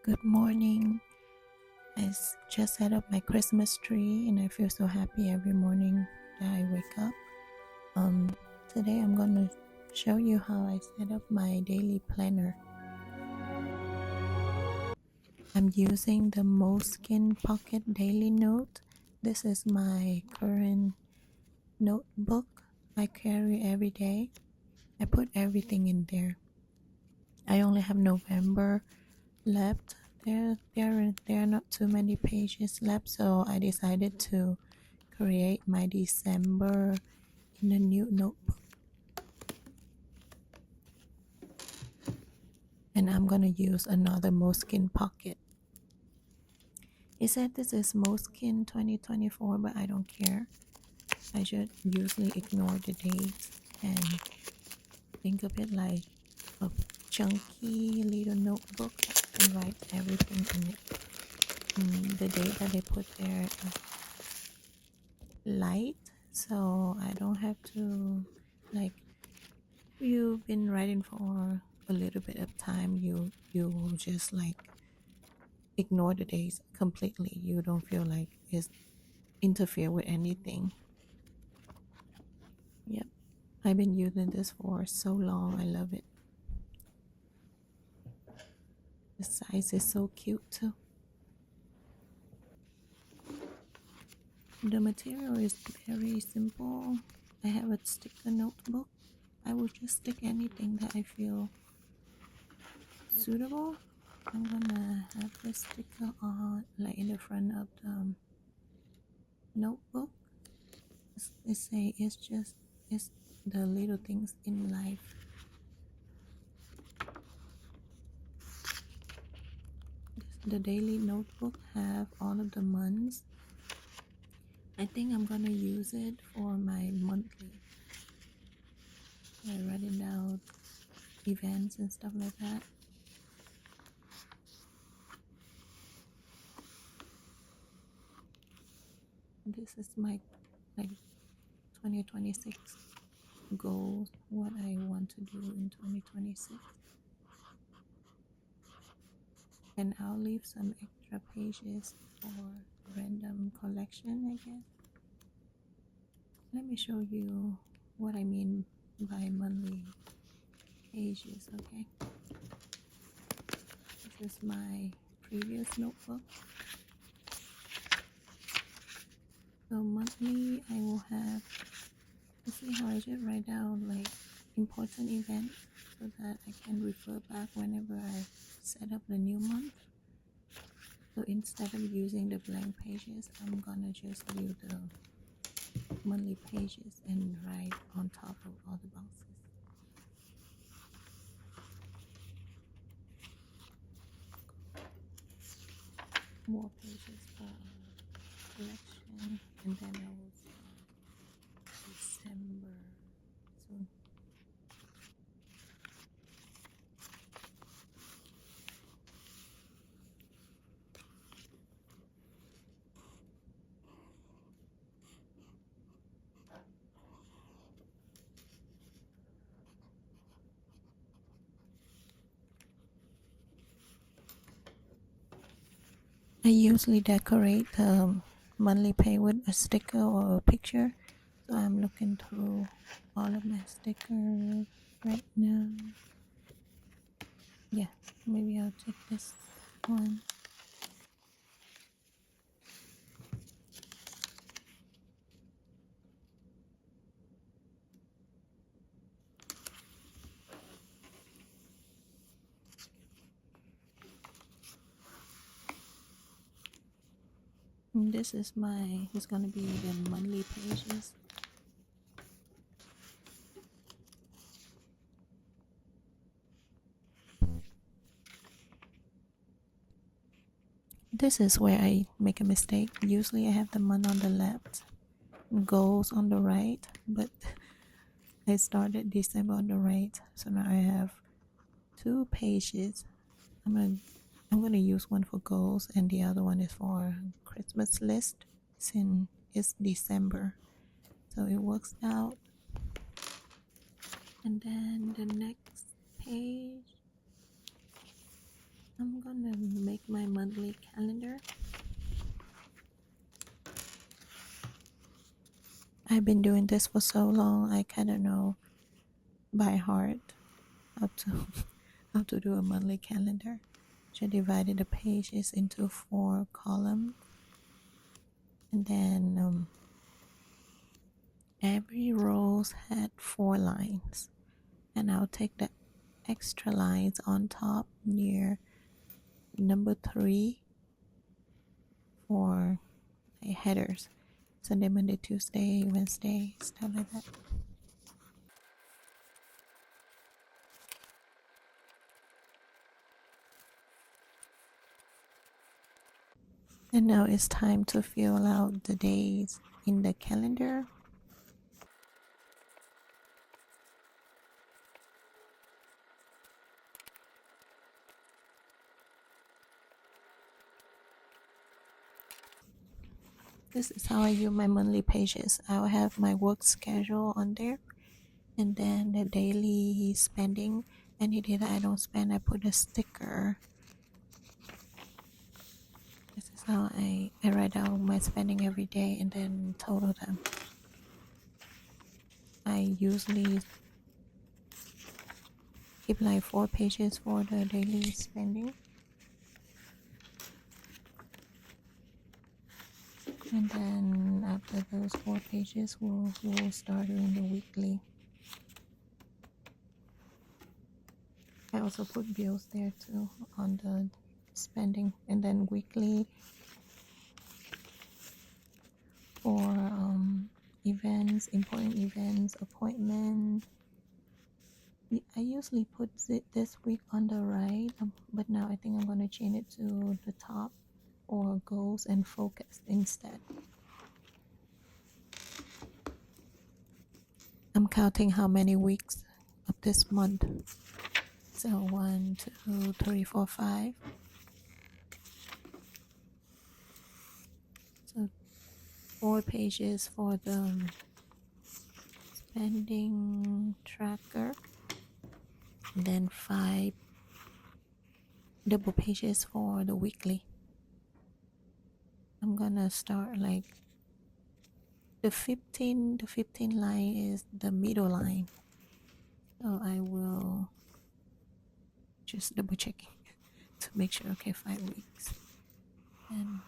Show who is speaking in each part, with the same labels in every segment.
Speaker 1: Good morning. Just set up my Christmas tree and I feel so happy every morning that I wake up. Today I'm going to show you how I set up my daily planner. I'm using the Moleskine Pocket Daily Note. This is my current notebook I carry every day. I put everything in there. I only have November left. There are not too many pages left, so I decided to create my December in a new notebook. And I'm gonna use another Moleskine pocket. It said this is Moleskine 2024, but I don't care. I should usually ignore the dates and think of it like a chunky little notebook and write everything in it. The date that they put there is light, so I don't have to, like, you've been writing for a little bit of time, you just like ignore the days completely. You don't feel like it's interfere with anything. Yep, I've been using this for so long. I love it. The size is so cute too. The material is very simple. I have a sticker notebook. I will just stick anything that I feel suitable. I'm gonna have the sticker on, like, in the front of the notebook. It say it's the little things in life. The daily notebook have all of the months. I think I'm gonna use it for my monthly. I writing down events and stuff like that. This is my, like, 2026 goals, what I want to do in 2026. And I'll leave some extra pages for random collection, I guess. Let me show you what I mean by monthly pages, okay? This is my previous notebook. So monthly I will have, you see how I should write down like important events so that I can refer back whenever I set up the new month. So instead of using the blank pages, I'm gonna just use the monthly pages and write on top of all the boxes. More pages for collection, and then I will start December soon. I usually decorate the monthly pay with a sticker or a picture. So I'm looking through all of my stickers right now. Yeah, maybe I'll take this one. And this is it's gonna be the monthly pages. This is where I make a mistake. Usually I have the month on the left, goals on the right, but I started December on the right, so now I have two pages. I'm gonna use one for goals and the other one is for Christmas list, since it's December, so it works out. And then the next page, I'm gonna make my monthly calendar. I've been doing this for so long, I kind of know by heart how to how to do a monthly calendar. So I divided the pages into 4 columns, and then every row had 4 lines, and I'll take the extra lines on top near number 3 for headers. Sunday, Monday, Tuesday, Wednesday, stuff like that. And now it's time to fill out the days in the calendar. This is how I use my monthly pages. I'll have my work schedule on there, and then the daily spending. Any day that I don't spend, I put a sticker. This is how I write down my spending every day and then total them. I usually keep like 4 pages for the daily spending. And then after those 4 pages, we'll start doing the weekly. I also put bills there too on the spending, and then weekly for events, important events, appointment. I usually put it this week on the right, but now I think I'm going to change it to the top, or goals and focus instead. I'm counting how many weeks of this month. So 1, 2, 3, 4, 5. So 4 pages for the spending tracker, and then 5 double pages for the weekly. I'm gonna start like the 15 line is the middle line, so I will just double checking to make sure. Okay, 5 weeks and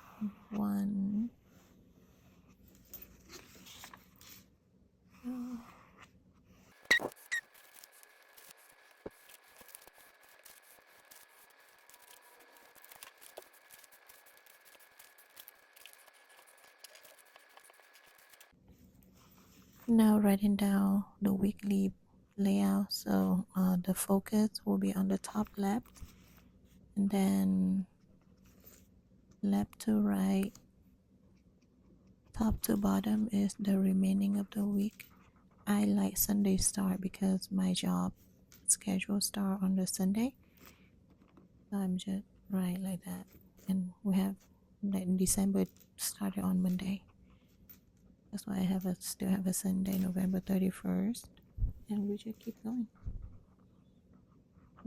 Speaker 1: 1 now writing down the weekly layout. So the focus will be on the top left, and then left to right, top to bottom is the remaining of the week. I like Sunday start because my job schedule start on the Sunday, so I'm just right like that. And we have like in December started on Monday. That's why I still have a Sunday, November 31st, and we just keep going.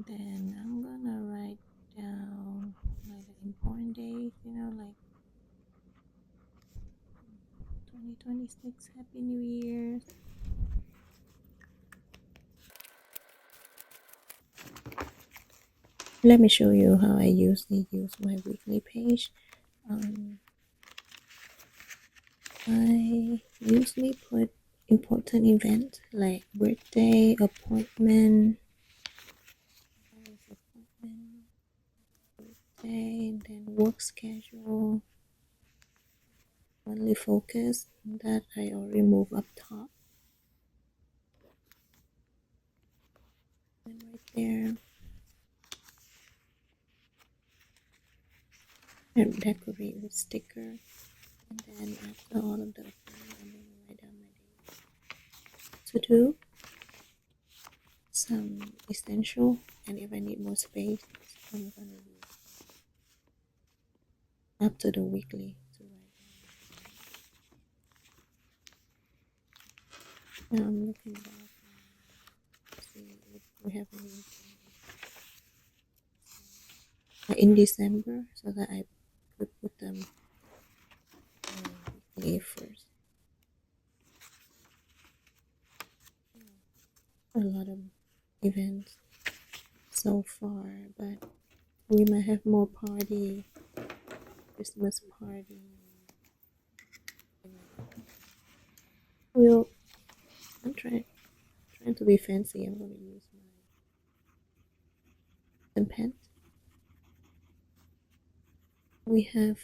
Speaker 1: Then I'm gonna write down like the important days, like 2026, Happy New Year. Let me show you how I usually use my weekly page. I usually put important events like birthday, appointment, birthday, then work schedule, monthly focus that I already move up top. And right there, and decorate with sticker. And then after all of the appointment, I'm gonna write down my days to do, some essential, and if I need more space, I'm gonna use up to the weekly to write down. Now I'm looking back to see if we have any. in December so that I could put them weekly first. A lot of events so far, but we might have more party, Christmas party. Well, I'm trying to be fancy. I'm gonna use my pen. We have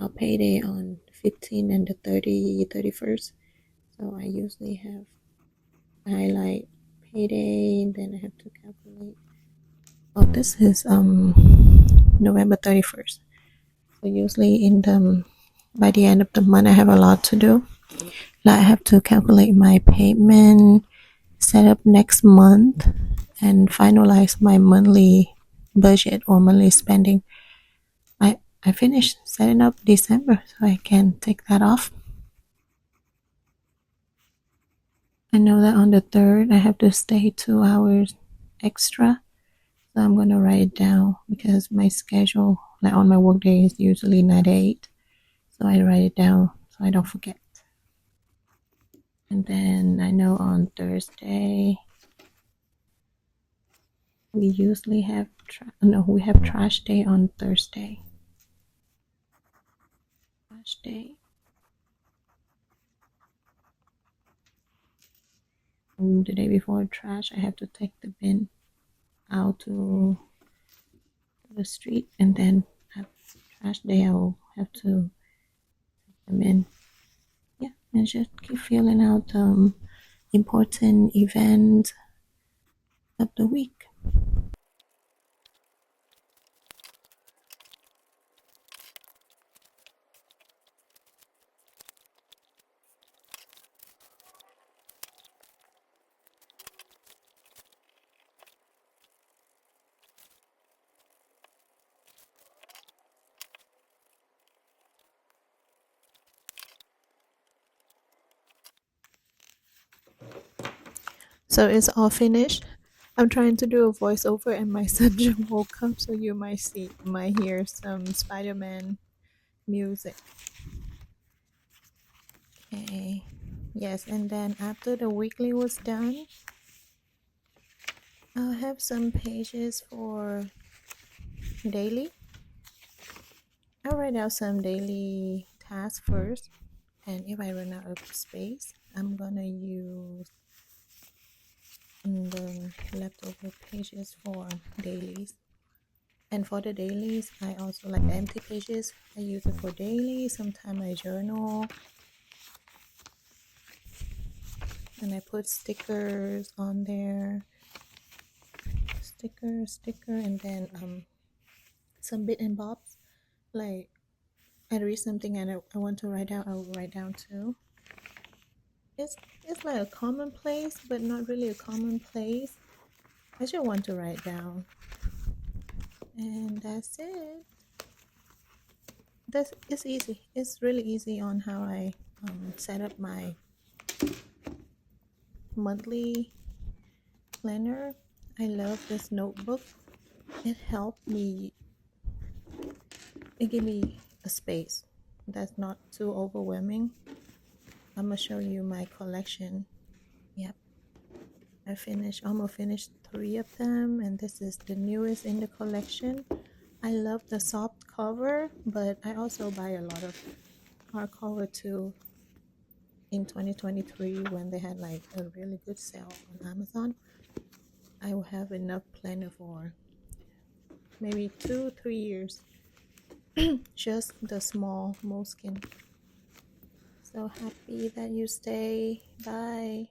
Speaker 1: our payday on 15 and the 31st. So I usually have highlight payday, and then I have to calculate. Oh, this is November 31st. So usually in the by the end of the month I have a lot to do. Like I have to calculate my payment, set up next month, and finalize my monthly budget or monthly spending. I finished setting up December, so I can take that off. I know that on the 3rd I have to stay 2 hours extra, so I'm gonna write it down because my schedule, like on my work day, is usually 9 to 8. So I write it down so I don't forget. And then I know on Thursday we usually have we have trash day on Thursday. Trash day. And the day before trash, I have to take the bin out to the street, and then have trash day. I will have to take them in. Yeah, and just keep filling out important events of the week. So it's all finished. I'm trying to do a voiceover, and my son just woke up, so you might hear some Spider-Man music. Okay. Yes, and then after the weekly was done, I'll have some pages for daily. I'll write out some daily tasks first, and if I run out of space, I'm gonna use the leftover pages for dailies. And for the dailies, I also like the empty pages. I use it for daily. Sometimes I journal, and I put stickers on there. Sticker, and then some bit and bobs. Like I read something and I want to write down. I will write down too. It's like a commonplace, but not really a commonplace. I just want to write down, and that's it. It's easy. It's really easy on how I set up my monthly planner. I love this notebook. It helped me. It gave me a space that's not too overwhelming. I'm gonna show you my collection. Yep, I almost finished 3 of them, and this is the newest in the collection. I love the soft cover, but I also buy a lot of hardcover too in 2023 when they had like a really good sale on Amazon. I will have enough planner for maybe 2-3 years. Just the small moleskine. So happy that you stay. Bye.